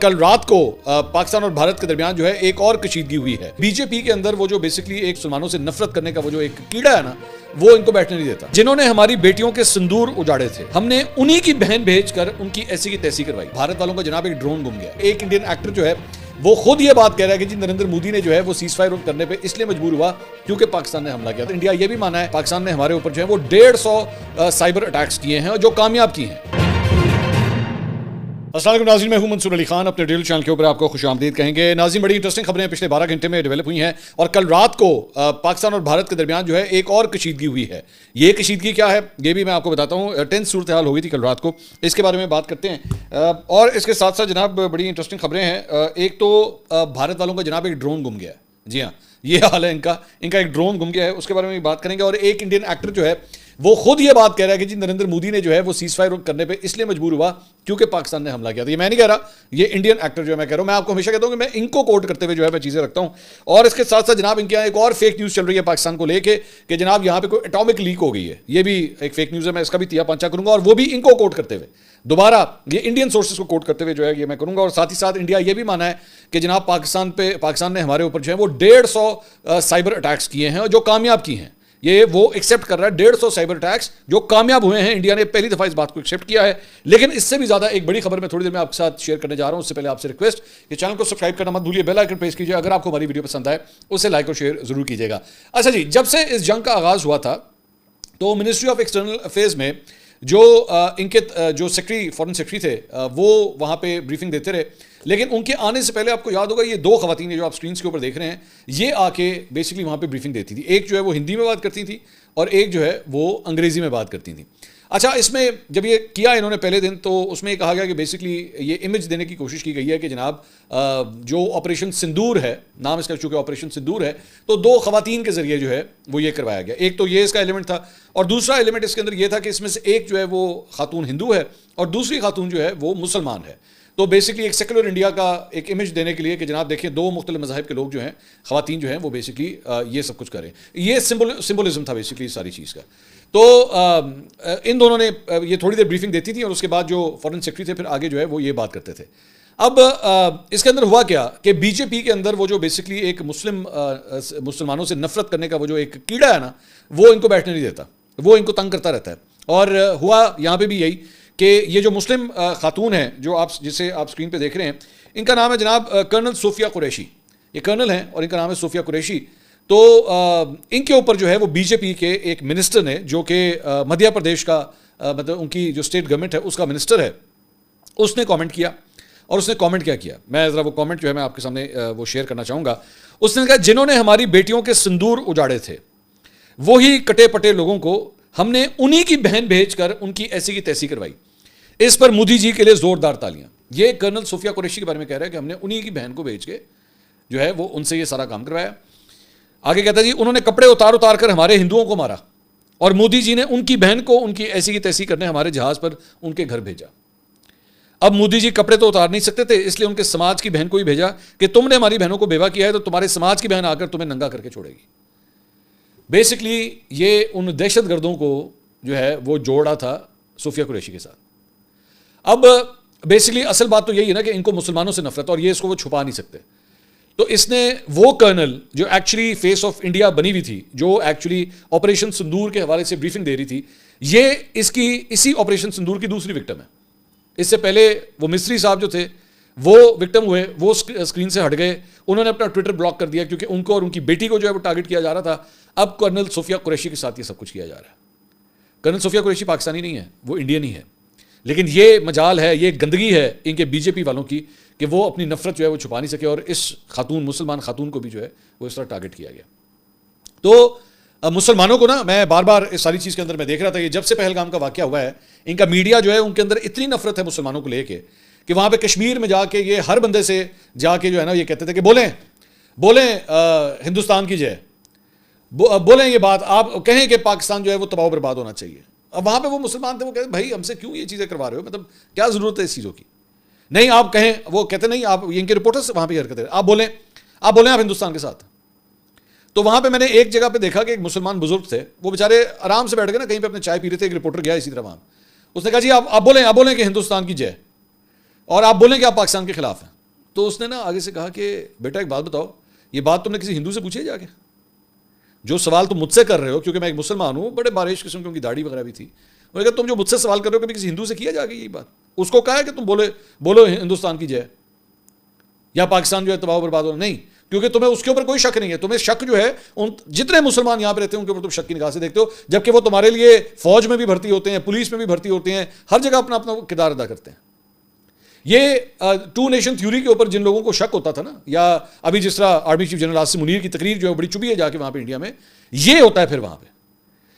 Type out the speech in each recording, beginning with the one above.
कल रात को पाकिस्तान और भारत के दरमियान जो है एक और कशीदगी हुई है। बीजेपी के अंदर वो जो बेसिकली एक मुसलमानों से नफरत करने का वो जो एक कीड़ा है ना, वो इनको बैठने नहीं देता। जिन्होंने हमारी बेटियों के सिंदूर उजाड़े थे, हमने उन्हीं की बहन भेजकर उनकी ऐसी की तैसी करवाई। भारत वालों का जनाब एक ड्रोन गुम गया। एक इंडियन एक्टर जो है वो खुद ये बात कह रहा है कि जी नरेंद्र मोदी ने जो है वो सीज फायर करने पे इसलिए मजबूर हुआ क्योंकि पाकिस्तान ने हमला किया। तो इंडिया ये भी माना है पाकिस्तान ने हमारे ऊपर जो है वो 150 साइबर अटैक्स किए हैं और जो कामयाब किए हैं। अस्सलाम वालेकुम नाज़रीन, मैं हूं मंसूर अली खान। अपने डेली चैनल के ऊपर आपको खुशामदीद कहेंगे। नाज़रीन, बड़ी इंटरेस्टिंग खबरें पिछले 12 घंटे में डेवलप हुई हैं और कल रात को पाकिस्तान और भारत के दरमियान जो है एक और कशीदगी हुई है। ये कशीदगी क्या है ये भी मैं आपको बताता हूँ। टेंस सूरत हाल हो गई थी कल रात को, इसके बारे में बात करते हैं। और इसके साथ साथ जनाब बड़ी इंटरेस्टिंग खबरें हैं। एक तो भारत वालों का जनाब एक ड्रोन गुम गया है। जी हाँ, ये हाल है इनका एक ड्रोन गुम गया है, उसके बारे में भी बात करेंगे। और एक इंडियन एक्टर जो है वो खुद ये बात कह रहा है कि जी नरेंद्र मोदी ने जो है वो सीज फायर करने पे इसलिए मजबूर हुआ क्योंकि पाकिस्तान ने हमला किया। तो ये मैं नहीं कह रहा, ये इंडियन एक्टर जो है मैं कह रहा हूं। मैं आपको हमेशा कहता हूं कि मैं इनको कोट करते हुए जो है मैं चीजें रखता हूं। और इसके साथ साथ जनाब इनके यहाँ एक और फेक न्यूज चल रही है पाकिस्तान को लेके कि जनाब यहाँ पे कोई एटॉमिक लीक हो गई है। ये भी एक फेक न्यूज है, मैं इसका भी तिया पंचा करूंगा और वो भी इनको कोट करते हुए, दोबारा ये इंडियन सोर्सेज को कोट करते हुए जो है ये मैं करूंगा। और साथ ही साथ इंडिया ये भी माना है कि जनाब पाकिस्तान ने हमारे ऊपर जो है वो 150 साइबर अटैक्स किए हैं और जो कामयाब किए हैं। ये वो एक्सेप्ट कर रहा है 150 साइबर अटैक्स जो कामयाब हुए हैं। इंडिया ने पहली दफा इस बात को एक्सेप्ट किया है। लेकिन इससे भी ज्यादा एक बड़ी खबर मैं थोड़ी देर में आपके साथ शेयर करने जा रहा हूं। उससे पहले आपसे रिक्वेस्ट कि चैनल को सब्सक्राइब करना मत भूलिए, बेल आइकन प्रेस कीजिए। अगर आपको हमारी वीडियो पसंद आए उसे लाइक और शेयर जरूर कीजिएगा। अच्छा जी, जब से इस जंग का आगाज हुआ था तो मिनिस्ट्री ऑफ एक्सटर्नल अफेयर्स में जो इनके जो सेक्रेटरी फॉरेन सेक्रेटरी थे वो वहाँ पे ब्रीफिंग देते रहे। लेकिन उनके आने से पहले आपको याद होगा ये दो खवातीन जो आप स्क्रीन के ऊपर देख रहे हैं, ये आके बेसिकली वहाँ पे ब्रीफिंग देती थी। एक जो है वो हिंदी में बात करती थी और एक जो है वो अंग्रेजी में बात करती थी। अच्छा, इसमें जब ये किया इन्होंने पहले दिन तो उसमें कहा गया कि बेसिकली ये इमेज देने की कोशिश की गई है कि जनाब जो ऑपरेशन सिंदूर है, नाम इसका चूंकि ऑपरेशन सिंदूर है, तो दो खवातीन के जरिए जो है वो ये करवाया गया। एक तो ये इसका एलिमेंट था और दूसरा एलिमेंट इसके अंदर ये था कि इसमें से एक जो है वो खातून हिंदू है और दूसरी खातून जो है वो मुसलमान है। तो बेसिकली एक सेकुलर इंडिया का एक इमेज देने के लिए कि जनाब देखिए दो मुख्तलिफ मज़ाहिब के लोग जो हैं, खवातीन जो हैं वो बेसिकली ये सब कुछ करें। ये सिंबलिज्म था बेसिकली इस सारी चीज़ का। तो इन दोनों ने ये थोड़ी देर ब्रीफिंग देती थी और उसके बाद जो फॉरेन सेक्रेटरी थे फिर आगे जो है वो ये बात करते थे। अब इसके अंदर हुआ क्या कि बीजेपी के अंदर वो जो बेसिकली एक मुसलमानों से नफरत करने का वो जो एक कीड़ा है ना, वो इनको बैठने नहीं देता, वो इनको तंग करता रहता है। और हुआ यहाँ पे भी यही कि ये जो मुस्लिम खातून है जो जिसे आप स्क्रीन पे देख रहे हैं, इनका नाम है जनाब कर्नल सोफिया कुरैशी। ये कर्नल हैं और इनका नाम है सोफिया कुरैशी। तो इनके ऊपर जो है वो बीजेपी के एक मिनिस्टर ने, जो कि मध्य प्रदेश का मतलब उनकी जो स्टेट गवर्नमेंट है उसका मिनिस्टर है, उसने कमेंट किया। और उसने कमेंट क्या किया, मैं ज़रा वो कमेंट जो है मैं आपके सामने वो शेयर करना चाहूँगा। उसने कहा, जिन्होंने हमारी बेटियों के सिंदूर उजाड़े थे वही कटे पटे लोगों को हमने उन्हीं की बहन भेजकर उनकी ऐसी की तैसी करवाई। इस पर मोदी जी के लिए जोरदार तालियां। ये कर्नल सोफिया कुरैशी के बारे में कह रहा है कि हमने उन्हीं की बहन को भेज के जो है वो उनसे ये सारा काम करवाया। आगे कहता है जी, उन्होंने कपड़े उतार उतार कर हमारे हिंदुओं को मारा और मोदी जी ने उनकी बहन को उनकी ऐसी की तैसी करने हमारे जहाज पर उनके घर भेजा। अब मोदी जी कपड़े तो उतार नहीं सकते थे, इसलिए उनके समाज की बहन को ही भेजा कि तुमने हमारी बहनों को बेवा किया है तो तुम्हारे समाज की बहन आकर तुम्हें नंगा करके छोड़ेगी। बेसिकली ये उन दहशतगर्दों को जो है वो जोड़ा था सोफिया कुरैशी के साथ। अब बेसिकली असल बात तो यही है ना कि इनको मुसलमानों से नफरत, और ये इसको वो छुपा नहीं सकते। तो इसने वो कर्नल जो एक्चुअली फेस ऑफ इंडिया बनी हुई थी, जो एक्चुअली ऑपरेशन सिंदूर के हवाले से ब्रीफिंग दे रही थी, ये इसी ऑपरेशन सिंदूर की दूसरी विक्टिम है। इससे पहले वो मिस्त्री साहब जो थे वो विक्टिम हुए, वो स्क्रीन से हट गए, उन्होंने अपना ट्विटर ब्लॉक कर दिया क्योंकि उनको और उनकी बेटी को जो है वो टारगेट किया जा रहा था। अब कर्नल सोफिया कुरैशी के साथ ये सब कुछ किया जा रहा है। कर्नल सोफिया कुरैशी पाकिस्तानी नहीं है, वो इंडियन ही है। लेकिन ये मजाल है, ये गंदगी है इनके बीजेपी वालों की कि वो अपनी नफरत जो है वो छुपा नहीं सके और इस मुसलमान खातून को भी जो है वो इस तरह टारगेट किया गया। तो मुसलमानों को ना, मैं बार बार इस सारी चीज़ के अंदर मैं देख रहा था, ये जब से पहलगाम का वाकया हुआ है, इनका मीडिया जो है उनके अंदर इतनी नफरत है मुसलमानों को लेके कि वहाँ पे कश्मीर में जाके ये हर बंदे से जाके जो है ना ये कहते थे कि बोलें हिंदुस्तान की जय, बोलें ये बात, आप कहें कि पाकिस्तान जो है वो तबाह बर्बाद होना चाहिए। अब वहाँ पे वो मुसलमान थे, वो कहते भाई हमसे क्यों ये चीज़ें करवा रहे हो, मतलब क्या ज़रूरत है इस चीज़ों की। नहीं आप कहें, वो कहते नहीं आप, इनके रिपोर्टर्स वहाँ पे हरकत है, आप बोलें आप हिंदुस्तान के साथ। तो वहाँ पे मैंने एक जगह पे देखा कि एक मुसलमान बुजुर्ग थे, वो बेचारे आराम से बैठ गए ना कहीं पे अपने चाय पी रहे थे, एक रिपोर्टर गया इसी तरह वहाँ, उसने कहा जी आप बोलें कि हिंदुस्तान की जय। और आप बोलें कि आप पाकिस्तान के खिलाफ हैं, तो उसने ना आगे से कहा कि बेटा एक बात बताओ, ये बात तुमने किसी हिंदू से पूछी है जाके? जो सवाल तुम मुझसे कर रहे हो, क्योंकि मैं एक मुसलमान हूं, बड़े बारिश किस्म की उनकी दाढ़ी वगैरह भी थी, उन्होंने कहा तुम जो मुझसे सवाल कर रहे हो कभी किसी हिंदू से किया जाके यही बात? उसको कहा है कि तुम बोलो हिंदुस्तान की जय या पाकिस्तान जो है तबाह बर्बाद हो? नहीं, क्योंकि तुम्हें उसके ऊपर कोई शक नहीं है। तुम्हें शक जो है उन जितने मुसलमान यहां पर रहते हैं उनके ऊपर तुम शक की निगाह से देखते हो, जबकि वो तुम्हारे लिए फौज में भी भर्ती होते हैं, पुलिस में भी भर्ती होते हैं, हर जगह अपना अपना किरदार अदा करते हैं। ये टू नेशन थ्योरी के ऊपर जिन लोगों को शक होता था ना, या अभी जिस तरह army chief general Asim Munir की तकरीर जो है बड़ी चुभी है जाके वहां पे इंडिया में, ये होता है फिर वहां पे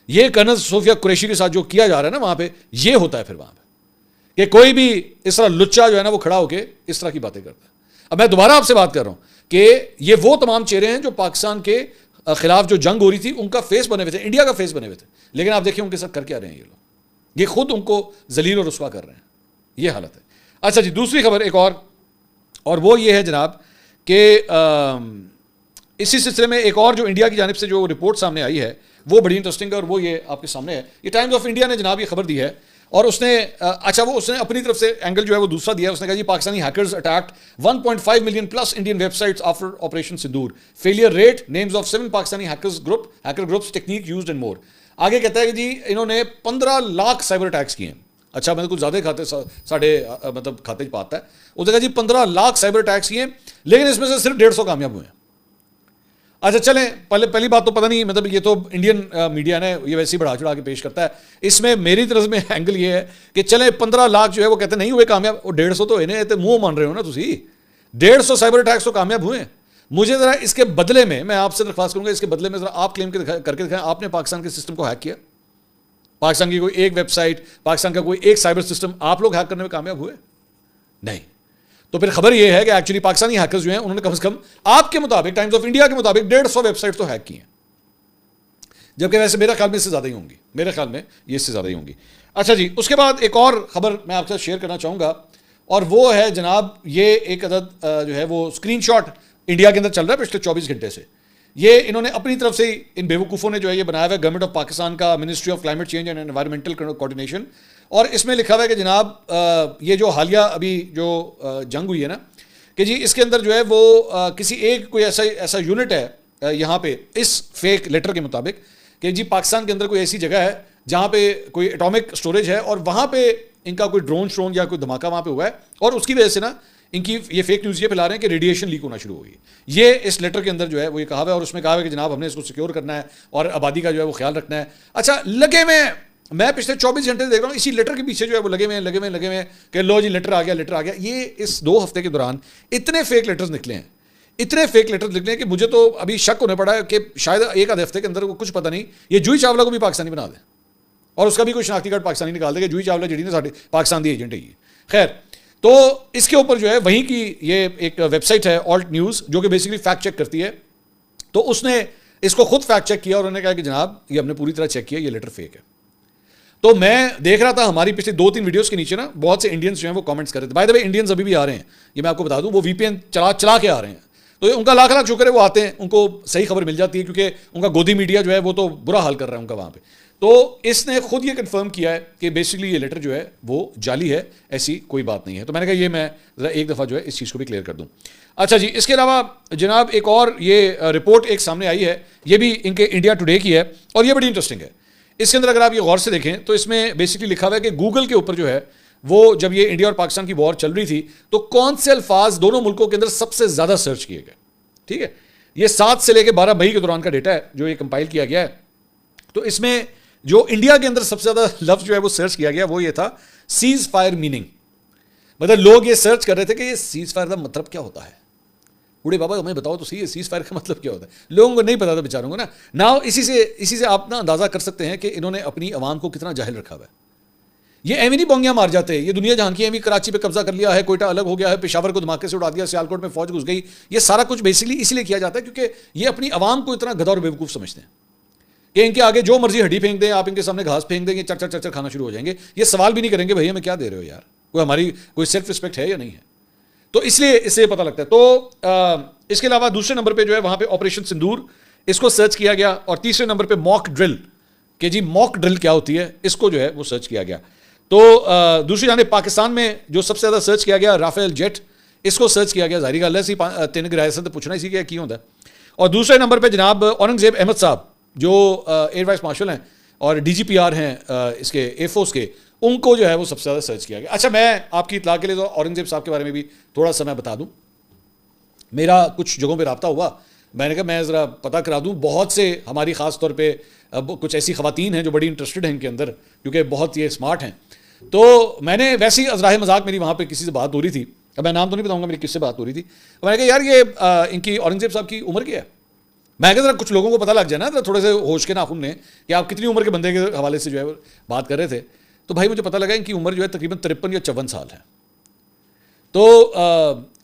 ये कर्नल सोफिया कुरैशी के साथ जो किया जा रहा है ना वहां पे, ये होता है फिर वहां पे कि कोई भी इस तरह लुच्चा जो है ना वो खड़ा होके इस तरह की बातें करता है। अब मैं दोबारा आपसे बात कर रहा हूं कि ये वो तमाम चेहरे हैं जो पाकिस्तान के खिलाफ जो जंग हो रही थी उनका फेस बने हुए थे, इंडिया का फेस बने हुए थे, लेकिन आप देखिए उनके साथ कर क्या रहे हैं ये लोग, ये खुद उनको जलील और रुस्वा कर रहे हैं। ये हालत है। अच्छा जी, दूसरी खबर एक और वो ये है जनाब कि इसी सिलसिले में एक और जो इंडिया की जानिब से जो रिपोर्ट सामने आई है वो बड़ी इंटरेस्टिंग है, और वो ये आपके सामने है। ये टाइम्स ऑफ इंडिया ने जनाब ये खबर दी है, और उसने उसने अपनी तरफ से एंगल जो है वो दूसरा दिया है। उसने कहा जी Pakistani hackers attacked 1.5 million plus Indian websites after operation Sindoor, failure rate, names of 7 Pakistani hacker groups, technique used and more. आगे कहता है कि जी इन्होंने 15 लाख साइबर अटैक्स किए हैं। अच्छा, मैंने कुछ ज़्यादा खाते साढ़े मतलब खाते पाता है, उसने कहा जी 15 लाख साइबर अटैक्स किए, लेकिन इसमें से सिर्फ 150 कामयाब हुए हैं। अच्छा चलें, पहली बात तो पता नहीं, मतलब ये तो इंडियन मीडिया ने ये वैसे ही बढ़ा चढ़ा के पेश करता है। इसमें मेरी तरफ में एंगल ये है कि चलें 15 लाख जो है वो कहते नहीं हुए कामयाब, और 150 तो इन्हें तो मुंह मान रहे हो ना तुसी, 150 साइबर अटैक्स तो कामयाब हुए। मुझे ज़रा इसके बदले में मैं आपसे दरख्वास्त करूंगा, इसके बदले में ज़रा आप क्लेम करके दिखाएं आपने पाकिस्तान के सिस्टम को हैक किया, पाकिस्तान की कोई एक वेबसाइट, पाकिस्तान का कोई एक साइबर सिस्टम आप लोग हैक करने में कामयाब हुए? नहीं। तो फिर खबर यह है कि एक्चुअली पाकिस्तानी हैकर्स जो हैं उन्होंने कम से कम आपके मुताबिक, टाइम्स ऑफ इंडिया के मुताबिक 150 वेबसाइट तो हैक की हैं, जबकि वैसे मेरे ख्याल में इससे ज़्यादा ही होंगी, मेरे ख्याल में ये इससे ज़्यादा ही होंगी। अच्छा जी, उसके बाद एक और खबर मैं आपके साथ शेयर करना चाहूँगा, और वो है जनाब ये एक अदद जो है वो स्क्रीनशॉट इंडिया के अंदर चल रहा है पिछले 24 घंटे से। ये इन्होंने अपनी तरफ से इन बेवकूफ़ों ने जो है ये बनाया हुआ है, गवर्नमेंट ऑफ पाकिस्तान का ministry of climate change and environmental coordination, और इसमें लिखा हुआ है कि जनाब ये जो हालिया अभी जो जंग हुई है ना, कि जी इसके अंदर जो है वो किसी एक कोई ऐसा यूनिट है यहाँ पे इस फेक लेटर के मुताबिक कि जी पाकिस्तान के अंदर कोई ऐसी जगह है जहाँ पे कोई एटॉमिक स्टोरेज है, और वहाँ पे इनका कोई ड्रोन या कोई धमाका वहाँ पे हुआ है, और उसकी वजह से ना इनकी ये फेक न्यूज़ ये फैला रहे हैं कि रेडिएशन लीक होना शुरू होगी। ये इस लेटर के अंदर जो है वो ये कहा हुआ है, और उसमें कहा हुआ है कि जनाब हमने इसको सिक्योर करना है और आबादी का जो है वो ख्याल रखना है। अच्छा, लगे में मैं पिछले 24 घंटे देख रहा हूँ इसी लेटर के पीछे जो है वो लगे हुए कि लो जी लेटर आ गया। ये इस 2 हफ्ते के दौरान इतने फेक लेटर्स निकले हैं कि मुझे तो अभी शक होने पड़ा है कि शायद एक आधे हफ्ते के अंदर कुछ पता नहीं ये जूही चावला को भी पाकिस्तानी बना दें, और उसका भी कोई शनाख्ती कार्ड पाकिस्तानी निकाल देगा। जूही चावला जी ने साढ़े पाकिस्तान की एजेंट है ये। खैर, तो इसके ऊपर जो है वहीं की ये एक वेबसाइट है ऑल्ट न्यूज़, जो कि बेसिकली फैक्ट चेक करती है, तो उसने इसको खुद फैक्ट चेक किया और उन्होंने कहा कि जनाब ये हमने पूरी तरह चेक किया, ये लेटर फेक है। तो मैं देख रहा था हमारी पिछली 2-3 वीडियोस के नीचे ना बहुत से इंडियंस जो हैं वो कमेंट्स कर रहे थे। बाय द वे इंडियंस अभी भी आ रहे हैं, ये मैं आपको बता दूं, वो वीपीएन चला के आ रहे हैं, तो उनका लाख लाख शुक्र है, वो आते हैं, उनको सही खबर मिल जाती है, क्योंकि उनका गोदी मीडिया जो है वो तो बुरा हाल कर रहा है उनका वहाँ पे। तो इसने खुद ये कंफर्म किया है कि बेसिकली ये लेटर जो है वो जाली है, ऐसी कोई बात नहीं है। तो मैंने कहा ये मैं ज़रा एक दफ़ा जो है इस चीज़ को भी क्लियर कर दूँ। अच्छा जी, इसके अलावा जनाब एक और ये रिपोर्ट एक सामने आई है, ये भी इनके इंडिया टुडे की है, और ये बड़ी इंटरेस्टिंग है। इसके अंदर अगर आप ये गौर से देखें तो इसमें बेसिकली लिखा हुआ है कि गूगल के ऊपर जो है वो जब ये इंडिया और पाकिस्तान की वॉर चल रही थी तो कौन से अल्फाज दोनों मुल्कों के अंदर सबसे ज़्यादा सर्च किए गए। ठीक है, ये 7 से लेकर 12 मई के दौरान का डेटा है जो ये कंपाइल किया गया है। तो इसमें जो इंडिया के अंदर सबसे ज़्यादा लफ्ज़ जो है वो सर्च किया गया वो ये था सीज फायर मीनिंग। मतलब लोग ये सर्च कर रहे थे कि ये सीज फायर का मतलब क्या होता है। बूढ़े बाबा हमें बताओ तो सही, सीज फायर का मतलब क्या होता है। लोगों को नहीं पता था बेचारों को ना इसी से आप ना अंदाज़ा कर सकते हैं कि इन्होंने अपनी आवाम को कितना जाहिल रखा हुआ है। ये एवं नहीं बोंगियाँ मार जाते, ये दुनिया जहाँ की एवं कराची पे कब्जा कर लिया है, कोयटा अलग हो गया है, पेशावर को धमाके से उड़ा दिया, सियालकोट में फौज घुस गई। ये सारा कुछ बेसिकली इसलिए किया जाता है क्योंकि ये अपनी आवाम को इतना गधा और बेवकूफ़ समझते हैं कि इनके आगे जो मर्जी हड्डी फेंक दें, आप इनके सामने घास फेंक देंगे, चर खाना शुरू हो जाएंगे। ये सवाल भी नहीं करेंगे भैया हमें क्या दे रहे हो यार, कोई हमारी कोई सेल्फ रिस्पेक्ट है या नहीं है। तो इसलिए इससे पता लगता है। तो इसके अलावा दूसरे नंबर पे जो है वहाँ पे ऑपरेशन सिंदूर, इसको सर्च किया गया, और तीसरे नंबर पे मॉक ड्रिल, कि जी मॉक ड्रिल क्या होती है, इसको जो है वो सर्च किया गया। तो दूसरी जाने पाकिस्तान में जो सबसे ज़्यादा सर्च किया गया राफेल जेट, इसको सर्च किया गया, जाहिर गल है सी तीन गिराए से तो पूछना ही सी कि होता है। और दूसरे नंबर पे जनाब औरंगजेब अहमद साहब जो एयर वाइस मार्शल हैं और DGPR हैं इसके एयरफोर्स के, उनको जो है वो सबसे ज़्यादा सर्च किया गया। अच्छा, मैं आपकी इतला के लिए तो औरंगजेब साहब के बारे में भी थोड़ा सा मैं बता दूं। मेरा कुछ जगहों पे रब्ता हुआ, मैंने कहा मैं ज़रा पता करा दूं। बहुत से हमारी ख़ास तौर पे कुछ ऐसी ख़वातीन हैं जो बड़ी इंटरेस्टेड हैं इनके अंदर, क्योंकि बहुत ये स्मार्ट हैं। तो मैंने वैसे ही अज़राह मजाक मेरी वहाँ पे किसी से बात हो रही थी, अब मैं नाम तो नहीं बताऊँगा मेरी किससे बात हो रही थी। मैंने कहा यार ये इनकी औरंगजेब साहब की उम्र क्या है। मैं कहा ज़रा कुछ लोगों को पता लग जाए ना, तो थोड़े से होश के नाखून ने कि आप कितनी उम्र के बंदे के हवाले से जो है बात कर रहे थे। तो भाई मुझे पता लगा इनकी उम्र जो है तकरीबन 53 या 54 साल है। तो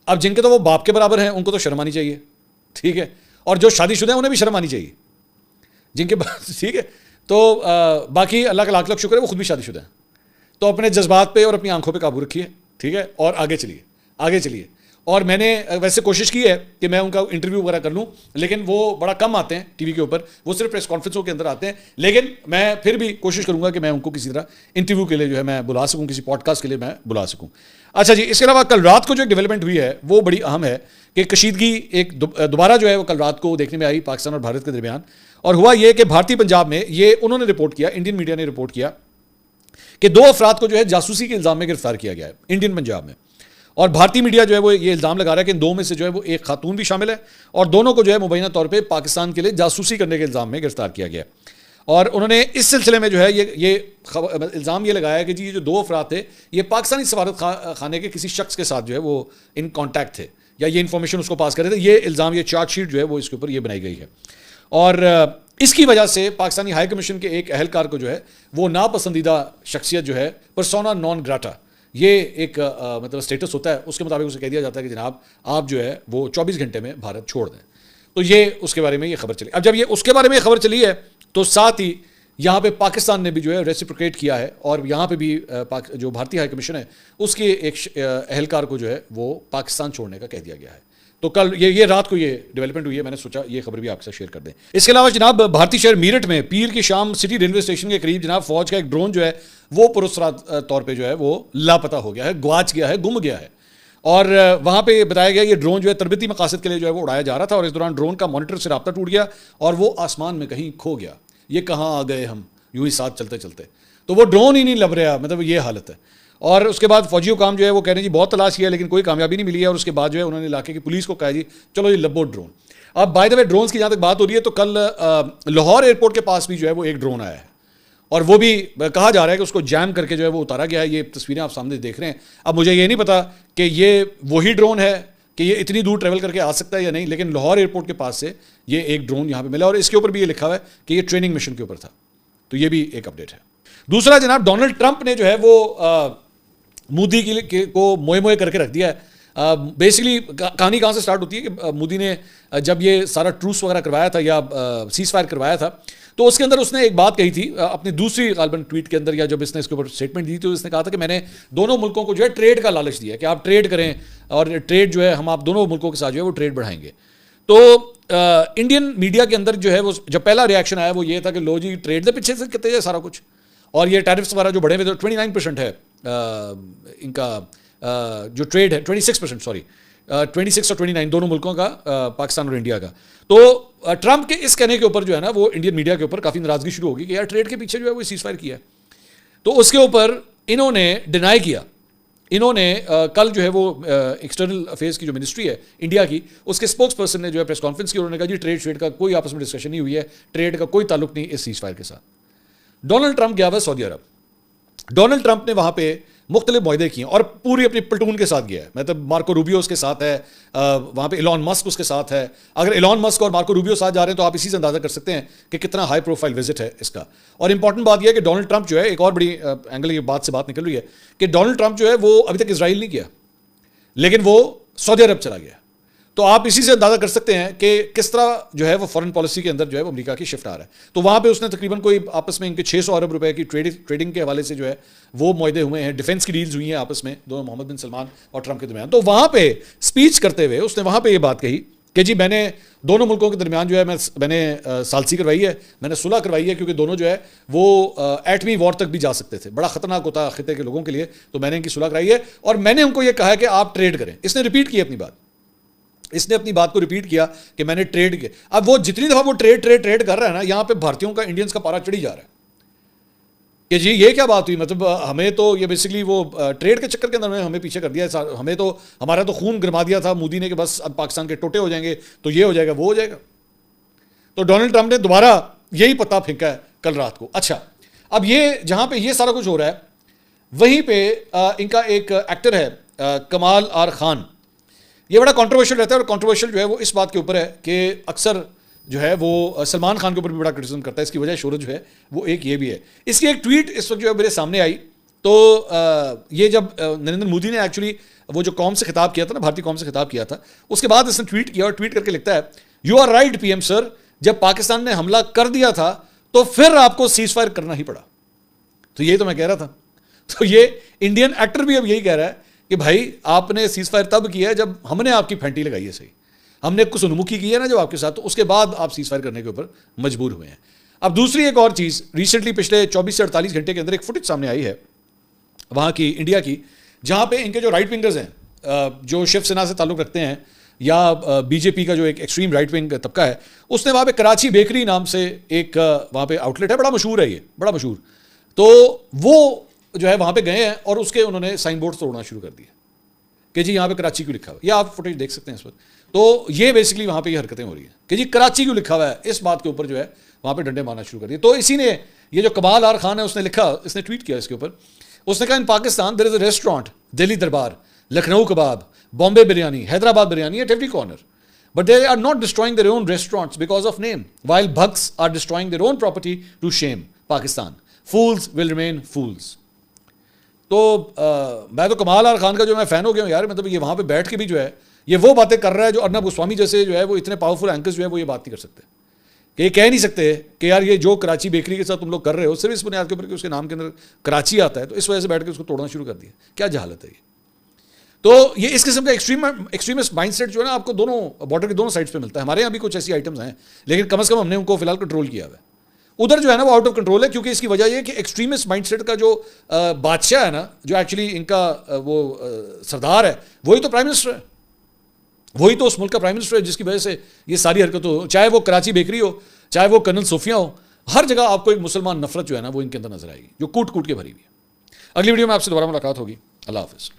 अब जिनके तो वो बाप के बराबर हैं उनको तो शर्म आनी चाहिए, ठीक है, और जो शादीशुदा हैं उन्हें भी शर्म आनी चाहिए जिनके ठीक है। तो बाकी अल्लाह का लाख लाख शुक्र है वो खुद भी शादीशुदा हैं। तो अपने जज्बात पे और अपनी आंखों पे काबू रखिए, ठीक है, और आगे चलिए, आगे चलिए। और मैंने वैसे कोशिश की है कि मैं उनका इंटरव्यू वगैरह कर लूं, लेकिन वो बड़ा कम आते हैं टीवी के ऊपर, वो सिर्फ प्रेस कॉन्फ्रेंसों के अंदर आते हैं। लेकिन मैं फिर भी कोशिश करूंगा कि मैं उनको किसी तरह इंटरव्यू के लिए जो है मैं बुला सकूं, किसी पॉडकास्ट के लिए मैं बुला सकूं। अच्छा जी, इसके अलावा कल रात को जो एक डेवलपमेंट हुई है वो बड़ी अहम है कि कशीदगी एक दोबारा जो है वो कल रात को देखने में आई पाकिस्तान और भारत के दरमियान। और हुआ ये कि भारतीय पंजाब में ये उन्होंने रिपोर्ट किया, इंडियन मीडिया ने रिपोर्ट किया कि 2 अफराद को जो है जासूसी के इल्ज़ाम में गिरफ्तार किया गया है इंडियन पंजाब में। और भारतीय मीडिया जो है वो ये इल्ज़ाम लगा रहा है कि इन 2 में से जो है वो एक खातून भी शामिल है और दोनों को जो है मुबैना तौर पे पाकिस्तान के लिए जासूसी करने के इल्ज़ाम में गिरफ्तार किया गया। और उन्होंने इस सिलसिले में जो है ये इल्ज़ाम ये लगाया कि जी ये जो 2 अफराद थे ये पाकिस्तानी सफारत खाने के किसी शख्स के साथ जो है वो इन कॉन्टैक्ट थे या ये इन्फॉर्मेशन उसको पास कर रहे थे। ये इल्ज़ाम, ये चार्जशीट जो है वो इसके ऊपर ये बनाई गई है। और इसकी वजह से पाकिस्तानी हाई कमीशन के एक अहलकार को जो है वो नापसंदीदा शख्सियत जो है पर्सोना नॉन ग्राटा, ये एक मतलब स्टेटस होता है, उसके मुताबिक उसे कह दिया जाता है कि जनाब आप जो है वो 24 घंटे में भारत छोड़ दें। तो ये उसके बारे में ये खबर चली। अब जब ये उसके बारे में खबर चली है तो साथ ही यहाँ पे पाकिस्तान ने भी जो है रेसिप्रोकेट किया है और यहाँ पे भी जो भारतीय हाई कमीशन है उसके एक अहलकार को जो है वो पाकिस्तान छोड़ने का कह दिया गया है। तो कल ये रात को ये डेवलपमेंट हुई है, मैंने सोचा ये खबर भी आपके साथ शेयर कर दें। इसके अलावा जनाब भारतीय शहर मीरठ में पीर की शाम सिटी रेलवे स्टेशन के करीब जनाब फौज का एक ड्रोन जो है वो पुरस्रात तौर पे जो है वो लापता हो गया है, गवाच गया है, गुम गया है। और वहाँ पे बताया गया ये ड्रोन जो है तरबती मकासद के लिए जो है वो उड़ाया जा रहा था और इस दौरान ड्रोन का मॉनिटर से रब्ता टूट गया और वो आसमान में कहीं खो गया। ये कहाँ आ गए हम यूं ही साथ चलते चलते, तो वो ड्रोन ही नहीं लभ रहा, मतलब ये हालत है। और उसके बाद फौजी हुकाम जो है वो कह रहे हैं जी बहुत तलाश किया लेकिन कोई कामयाबी नहीं मिली है। और उसके बाद जो है उन्होंने इलाके की पुलिस को कहा जी चलो ये लबो ड्रोन। अब बाय द वे ड्रोन्स की जहाँ तक बात हो रही है तो कल लाहौर एयरपोर्ट के पास भी जो है वो एक ड्रोन आया है और वो भी कहा जा रहा है कि उसको जैम करके जो है वो उतारा गया है। ये तस्वीरें आप सामने देख रहे हैं। अब मुझे ये नहीं पता कि ये वही ड्रोन है कि ये इतनी दूर ट्रैवल करके आ सकता है या नहीं, लेकिन लाहौर एयरपोर्ट के पास से ये एक ड्रोन यहाँ पे मिला और इसके ऊपर भी ये लिखा हुआ है कि ये ट्रेनिंग मिशन के ऊपर था। तो ये भी एक अपडेट है। दूसरा जनाब डोनाल्ड ट्रंप ने जो है वो मोदी को मोए मोए करके रख दिया है। बेसिकली कहानी कहाँ से स्टार्ट होती है कि मोदी ने जब ये सारा ट्रूस वगैरह करवाया था या सीज फायर करवाया था तो उसके अंदर उसने एक बात कही थी अपनी दूसरी गालबन ट्वीट के अंदर, या जब इसने इसके ऊपर स्टेटमेंट दी तो उसने कहा था कि मैंने दोनों मुल्कों को जो है ट्रेड का लालच दिया कि आप ट्रेड करें और ट्रेड जो है हम आप दोनों मुल्कों के साथ जो है वो ट्रेड बढ़ाएंगे। तो इंडियन मीडिया के अंदर जो है वो जब पहला रिएक्शन आया वो ये था कि लो जी ट्रेड के पीछे से कितने सारा कुछ, और ये टैरिफ्स वगैरह जो बढ़े हुए तो 29% है इनका जो ट्रेड है 26%, सॉरी 26 और 29 दोनों मुल्कों का, पाकिस्तान और इंडिया का। तो ट्रंप के इस कहने के ऊपर जो है ना वो इंडियन मीडिया के ऊपर काफ़ी नाराजगी शुरू होगी कि यार ट्रेड के पीछे जो है वो सीज फायर किया है। तो उसके ऊपर इन्होंने डिनाई किया। इन्होंने कल जो है वो एक्सटर्नल अफेयर्स की जो मिनिस्ट्री है इंडिया की, उसके स्पोक्स पर्सन ने जो है प्रेस कॉन्फ्रेंस की, उन्होंने कहा जी ट्रेड का कोई आपस में डिस्कशन नहीं हुई है, ट्रेड का कोई ताल्लुक नहीं इस सीज फायर के साथ। डोनाल्ड ट्रंप गया हुआ सऊदी अरब। डोनाल्ड ट्रंप ने वहाँ पे मुख्तलिफ मुआहदे किए और पूरी अपनी प्लटून के साथ गया है। मतलब मार्को रूबियो उसके साथ है, वहाँ पे एलॉन मस्क उसके साथ है। अगर एलॉन मस्क और मार्को रूबियो साथ जा रहे हैं तो आप इसी से अंदाजा कर सकते हैं कि कितना हाई प्रोफाइल विजिट है इसका। और इंपॉर्टेंट बात यह है कि डोनाल्ड ट्रंप जो है, एक और बड़ी एंगल की बात से बात निकल रही है कि डोनाल्ड ट्रंप जो है वो अभी तक इसराइल नहीं किया लेकिन वो सऊदी अरब चला गया। तो आप इसी से अंदाजा कर सकते हैं कि किस तरह जो है वो फॉरेन पॉलिसी के अंदर जो है वो अमेरिका की शिफ्ट आ रहा है। तो वहाँ पे उसने तकरीबन कोई आपस में इनके 600 अरब रुपए की ट्रेडिंग के हवाले से जो है वो मुआहदे हुए हैं, डिफेंस की डील्स हुई हैं आपस में दोनों मोहम्मद बिन सलमान और ट्रंप के दरमियान। तो वहाँ पे स्पीच करते हुए उसने वहाँ पे ये बात कही कि जी मैंने दोनों मुल्कों के दरमियान जो है मैंने सालसी करवाई है, मैंने सुलह करवाई है, क्योंकि दोनों जो है वो एटमी वॉर तक भी जा सकते थे, बड़ा खतरनाक होता है खिते के लोगों के लिए, तो मैंने इनकी सुलह कराई है और मैंने उनको ये कहा है कि आप ट्रेड करें। इसने रिपीट की अपनी बात, इसने अपनी बात को रिपीट किया कि मैंने ट्रेड किया। अब वो जितनी दफा वो ट्रेड कर रहा है ना, यहां पे भारतीयों का, इंडियंस का पारा चढ़ी जा रहा है कि जी ये क्या बात हुई, मतलब हमें तो ये बेसिकली वो ट्रेड के चक्कर के अंदर हमें पीछे कर दिया, हमें तो हमारा तो खून गरमा दिया था मोदी ने कि बस अब पाकिस्तान के टोटे हो जाएंगे, तो ये हो जाएगा वो हो जाएगा। तो डोनाल्ड ट्रंप ने दोबारा यही पता फेंका है कल रात को। अच्छा, अब ये जहां पे ये सारा कुछ हो रहा है, वहीं पे इनका एक एक्टर है कमाल आर खान, ये बड़ा कंट्रोवर्शियल रहता है, और कंट्रोवर्शियल जो है वो इस बात के ऊपर है कि अक्सर जो है वो सलमान खान के ऊपर भी बड़ा क्रिटिसिज्म करता है। इसकी वजह शोहरत जो है वो एक ये भी है। इसकी एक ट्वीट इस वक्त जो है मेरे सामने आई, तो ये जब नरेंद्र मोदी ने एक्चुअली वो जो कौम से खिताब किया था ना, भारतीय कौम से खिताब किया था, उसके बाद इसने ट्वीट किया और ट्वीट करके लिखता है, you are right PM sir, जब पाकिस्तान ने हमला कर दिया था तो फिर आपको सीज फायर करना ही पड़ा। तो ये तो मैं कह रहा था। तो ये इंडियन एक्टर भी अब यही कह रहा है कि भाई आपने सीज फायर तब किया है जब हमने आपकी फैंटी लगाई है, सही हमने कुछ उन्मुखी की है ना जब आपके साथ, तो उसके बाद आप सीज फायर करने के ऊपर मजबूर हुए हैं। अब दूसरी एक और चीज़, रिसेंटली पिछले 24 से 48 घंटे के अंदर एक फुटेज सामने आई है वहाँ की, इंडिया की, जहाँ पे इनके जो राइट विंगर्स हैं, जो शिवसेना से ताल्लुक़ रखते हैं या बीजेपी का जो एक एक्सट्रीम राइट विंग तबका है, उसने वहाँ पे कराची बेकरी नाम से एक वहाँ पे आउटलेट है, बड़ा मशहूर है, ये बड़ा मशहूर, तो वो जो है वहाँ पे गए हैं और उसके उन्होंने साइन बोर्ड तोड़ना शुरू कर दिया कि जी यहाँ पे कराची क्यों लिखा हुआ है। ये आप फुटेज देख सकते हैं इस वक्त। तो ये बेसिकली वहाँ पे ये हरकतें हो रही हैं कि जी कराची क्यों लिखा हुआ है, इस बात के ऊपर जो है वहाँ पे डंडे मारना शुरू कर दिए। तो इसी ने, ये जो कमाल आर खान है, उसने लिखा, इसने ट्वीट किया इसके ऊपर, उसने कहा in Pakistan there is a restaurant, Delhi Darbar, Lucknow Kabab, Bombay Biryani, Hyderabad Biryani at every corner, but they are not destroying their own restaurants because of name, while bugs are destroying their own property to shame Pakistan. Fools will remain fools. तो मैं तो कमाल are Khan का जो मैं fan हो गया हूँ यार, मतलब ये वहाँ पे बैठ के भी जो है ये वो बातें कर रहा है जो अर्नब गोस्वामी जैसे जो है वो इतने पावरफुल एंकर्स जो है वो ये बात नहीं कर सकते, कि ये कह नहीं सकते कि यार ये जो कराची बेकरी के साथ तुम लोग कर रहे हो सिर्फ इस बुनियाद के ऊपर कि उसके नाम के अंदर कराची आता है, तो इस वजह से बैठ के उसको तोड़ना शुरू कर दिया। क्या जहालत है ये। तो ये इस किस्म का एक्सट्रीमिस्ट माइंडसेट जो है ना आपको दोनों बॉर्डर की दोनों साइड्स पे मिलता है। हमारे यहाँ भी कुछ ऐसी आइटम्स हैं, लेकिन कम से कम हमने उनको फिलहाल कंट्रोल किया हुआ है। उधर जो है ना वो आउट ऑफ कंट्रोल है, क्योंकि इसकी वजह ये कि एक्सट्रीमिस्ट माइंडसेट का जो बादशाह है ना, जो एक्चुअली इनका वो सरदार है, वही तो प्राइम मिनिस्टर है, वही तो उस मुल्क का प्राइम मिनिस्टर है, जिसकी वजह से ये सारी हरकत हो, चाहे वो कराची बेकरी हो, चाहे वो कर्नल सोफिया हो, हर जगह आपको एक मुसलमान नफरत जो है ना वो इनके अंदर नजर आएगी, जो कूट कूट के भरी हुई है। अगली वीडियो में आपसे दोबारा मुलाकात होगी। अल्लाह हाफिज़।